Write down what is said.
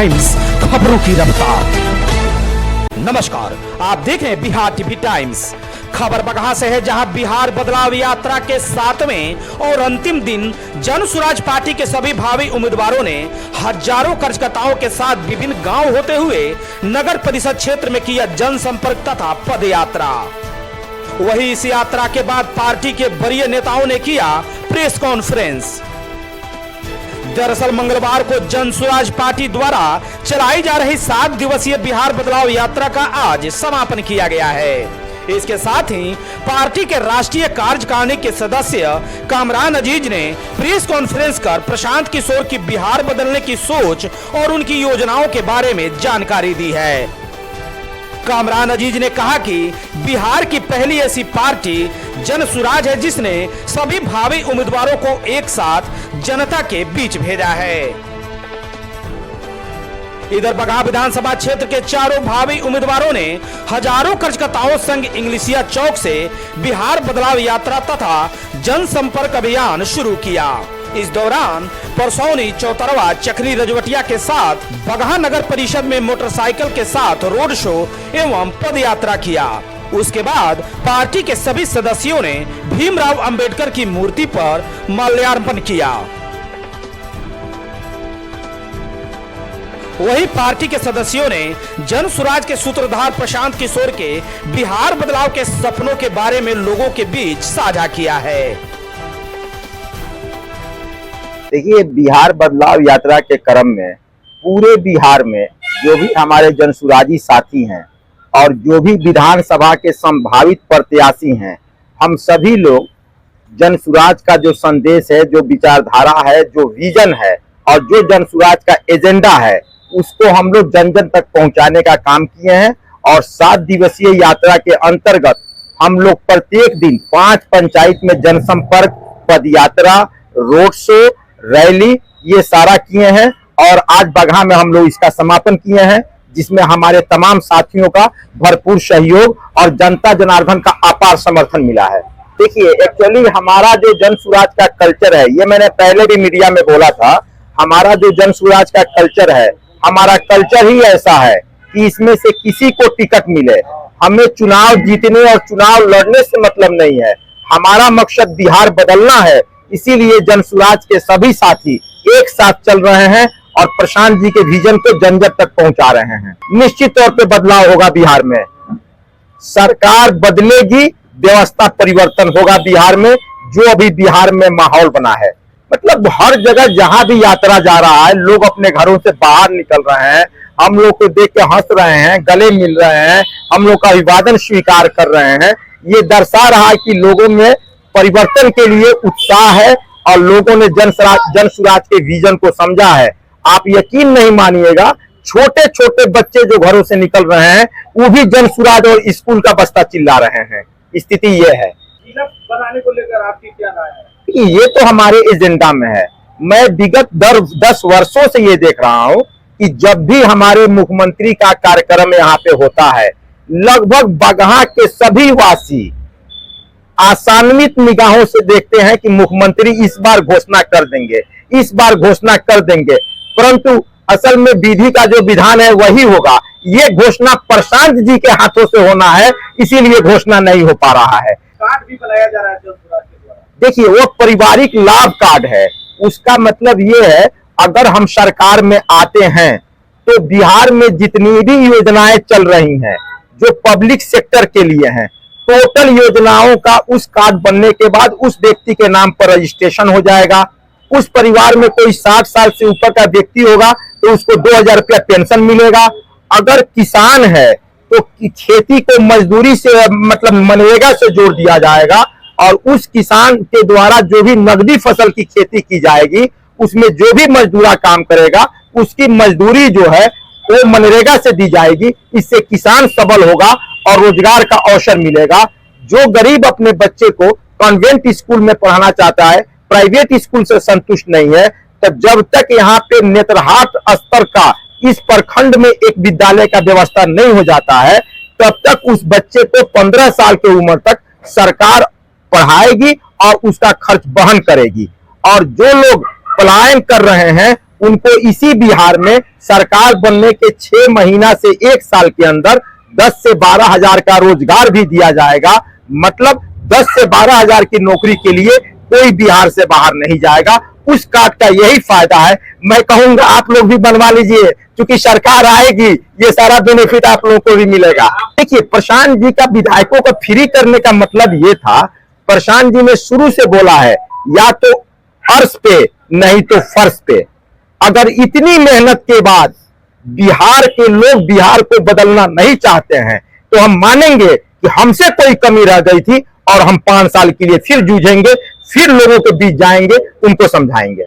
Times, खबरों की रफ्तार। नमस्कार, आप देख रहे हैं बिहार टीवी टाइम्स। खबर बगहा से है, जहां बिहार बदलाव यात्रा के 7वें और अंतिम दिन जन सुराज पार्टी के सभी भावी उम्मीदवारों ने हजारों कार्यकर्ताओं के साथ विभिन्न गांव होते हुए नगर परिषद क्षेत्र में किया जनसंपर्क तथा पद यात्रा। वहीं इस यात्रा के बाद पार्टी के वरीय नेताओं ने किया प्रेस कॉन्फ्रेंस। दरअसल मंगलवार को जन सुराज पार्टी द्वारा चलाई जा रही 7 दिवसीय बिहार बदलाव यात्रा का आज समापन किया गया है। इसके साथ ही पार्टी के राष्ट्रीय कार्यकारिणी के सदस्य कामरान अजीज ने प्रेस कॉन्फ्रेंस कर प्रशांत किशोर की बिहार बदलने की सोच और उनकी योजनाओं के बारे में जानकारी दी है। कामरान अजीज ने कहा कि बिहार की पहली ऐसी पार्टी जन सुराज है जिसने सभी भावी उम्मीदवारों को एक साथ जनता के बीच भेजा है। इधर बगहा विधानसभा क्षेत्र के चारों भावी उम्मीदवारों ने हजारों कार्यकर्ताओं संग इंग्लिशिया चौक से बिहार बदलाव यात्रा तथा जनसंपर्क अभियान शुरू किया। इस दौरान परसौनी, चौतरवा, चक्री, रजवटिया के साथ बगहा नगर परिषद में मोटरसाइकिल के साथ रोड शो एवं पद यात्रा किया। उसके बाद पार्टी के सभी सदस्यों ने भीमराव अंबेडकर की मूर्ति पर माल्यार्पण किया। वहीं पार्टी के सदस्यों ने जन सुराज के सूत्रधार प्रशांत किशोर के बिहार बदलाव के सपनों के बारे में लोगों के बीच साझा किया है। देखिए, बिहार बदलाव यात्रा के क्रम में पूरे बिहार में जो भी हमारे जनसुराजी साथी हैं और जो भी विधानसभा के संभावित प्रत्याशी हैं, हम सभी लोग जनसुराज का जो संदेश है, जो विचारधारा है, जो विजन है और जो जनसुराज का एजेंडा है, उसको हम लोग जन जन तक पहुंचाने का काम किए हैं। और 7 दिवसीय यात्रा के अंतर्गत हम लोग प्रत्येक दिन 5 पंचायत में जनसंपर्क, पदयात्रा, रोड शो, रैली ये सारा किए हैं। और आज बगहा में हम लोग इसका समापन किए हैं, जिसमें हमारे तमाम साथियों का भरपूर सहयोग और जनता जनार्दन का अपार समर्थन मिला है। देखिए, एक्चुअली हमारा जो जन सुराज का कल्चर है, ये मैंने पहले भी मीडिया में बोला था, हमारा जो जन सुराज का कल्चर है, हमारा कल्चर ही ऐसा है कि इसमें से किसी को टिकट मिले, हमें चुनाव जीतने और चुनाव लड़ने से मतलब नहीं है। हमारा मकसद बिहार बदलना है। इसीलिए जनसुराज के सभी साथी एक साथ चल रहे हैं और प्रशांत जी के विजन को जन जन तक पहुंचा रहे हैं। निश्चित तौर पे बदलाव होगा बिहार में, सरकार बदलेगी, व्यवस्था परिवर्तन होगा बिहार में। जो अभी बिहार में माहौल बना है, मतलब हर जगह जहां भी यात्रा जा रहा है, लोग अपने घरों से बाहर निकल रहे हैं, हम लोग को देख के हंस रहे हैं, गले मिल रहे हैं, हम लोग का अभिवादन स्वीकार कर रहे हैं। ये दर्शा रहा है कि लोगों में परिवर्तन के लिए उत्साह है और लोगों ने जन सुराज के विजन को समझा है। आप यकीन नहीं मानिएगा, छोटे छोटे बच्चे जो घरों से निकल रहे हैं, वो भी जन सुराज और स्कूल का बस्ता चिल्ला रहे हैं। स्थिति ये है। बनाने को लेकर आपकी क्या राय है? ये तो हमारे एजेंडा में है। मैं विगत 10 वर्षों से ये देख रहा हूँ कि जब भी हमारे मुख्यमंत्री का कार्यक्रम यहाँ पे होता है, लगभग बगहा के सभी वासी आशान्वित निगाहों से देखते हैं कि मुख्यमंत्री इस बार घोषणा कर देंगे, इस बार घोषणा कर देंगे, परंतु असल में विधि का जो विधान है वही होगा। ये घोषणा प्रशांत जी के हाथों से होना है, इसीलिए घोषणा नहीं हो पा रहा है। कार्ड भी बनाया जा रहा है जन सुराज के द्वारा। देखिए, वो पारिवारिक लाभ कार्ड है। उसका मतलब ये है, अगर हम सरकार में आते हैं तो बिहार में जितनी भी योजनाएं चल रही हैं जो पब्लिक सेक्टर के लिए हैं, टोटल योजनाओं का उस कार्ड बनने के बाद उस व्यक्ति के नाम पर रजिस्ट्रेशन हो जाएगा। उस परिवार में कोई 60 साल से ऊपर का व्यक्ति होगा तो उसको 2000 रुपया पेंशन मिलेगा। अगर किसान है तो खेती को मजदूरी से, मतलब मनरेगा से जोड़ दिया जाएगा और उस किसान के द्वारा जो भी नकदी फसल की खेती की जाएगी, उसमें जो भी मजदूरा काम करेगा, उसकी मजदूरी जो है वो मनरेगा से दी जाएगी। इससे किसान सबल होगा और रोजगार का अवसर मिलेगा। जो गरीब अपने बच्चे को कॉन्वेंट स्कूल में पढ़ाना चाहता है, प्राइवेट स्कूल से संतुष्ट नहीं है, तो जब तक यहाँ पे नेत्रहाट स्तर का इस प्रखंड में एक विद्यालय का व्यवस्था नहीं हो जाता है, तब तक उस बच्चे को 15 साल की उम्र तक सरकार पढ़ाएगी और उसका खर्च वहन करेगी। और जो लोग पलायन कर रहे हैं उनको इसी बिहार में सरकार बनने के 6 महीना से 1 साल के अंदर 10 से 12 हजार का रोजगार भी दिया जाएगा। मतलब 10 से 12 हजार की नौकरी के लिए कोई बिहार से बाहर नहीं जाएगा। उस कार्ड का यही फायदा है। मैं कहूंगा आप लोग भी बनवा लीजिए, क्योंकि सरकार आएगी, ये सारा बेनिफिट आप लोगों को भी मिलेगा। देखिए, प्रशांत जी का विधायकों को फ्री करने का मतलब ये था, प्रशांत जी ने शुरू से बोला है या तो अर्श पे नहीं तो फर्श पे। अगर इतनी मेहनत के बाद बिहार के लोग बिहार को बदलना नहीं चाहते हैं तो हम मानेंगे कि हमसे कोई कमी रह गई थी और हम 5 साल के लिए फिर जूझेंगे, फिर लोगों के बीच जाएंगे, उनको समझाएंगे।